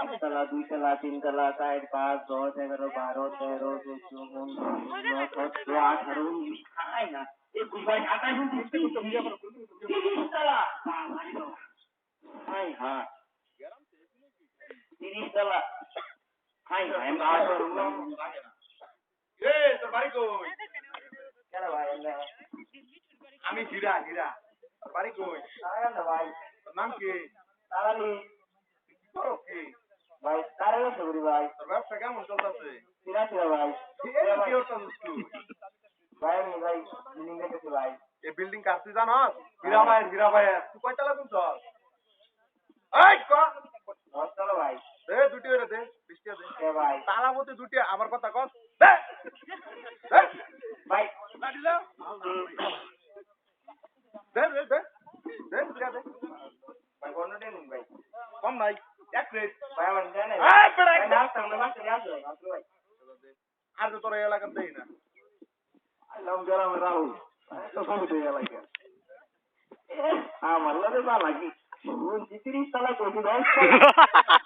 একতলা, দুইতলা, তিনতলা, 4, 5, 10, 11, 12, 13, 14, 15, 16, 17, 18, 19, খাই না 21, 22, 28, 30 তলা। হাই হ্যাঁ 30 তলা। হাই হ্যাঁ তোর বাড়ি কই? আমি হীরা হীরা। তোর বাড়ি কই? ভাই তোর নাম কি? তারালি কি করো কি? ভাই তারালি সবরি ভাই তোর ব্যবসা কেমন চলতেছে? সিরাছিরা ভাই কি করতেছিস তুই? ভাই আমি ভাই বিল্ডিং দেখেছি ভাই এই বিল্ডিং কার তুই জানস? হীরা ভাইয়ের তুই কয়তলা কোনছস? এই ক চলো ভাই দে দুটি হইরে দে 20 টাকা দে। এ ভাই তালা মতে দুটি আমার কথা কস দে দে ভাই লাঠি দাও দে দে দে দে টাকা দে ভাই কোন দিন ভাই কম নাই এক প্লেট ভাই আমার দেন না এই বেড়া ভাই নাম সামনে মাসে আসো ভাই আর তো তোর এই এলাকার দেই না নাম গরম রাহুল তো সব দেয়া লাগে আমার লাগে বা লাগি 30 তলা কইছি 10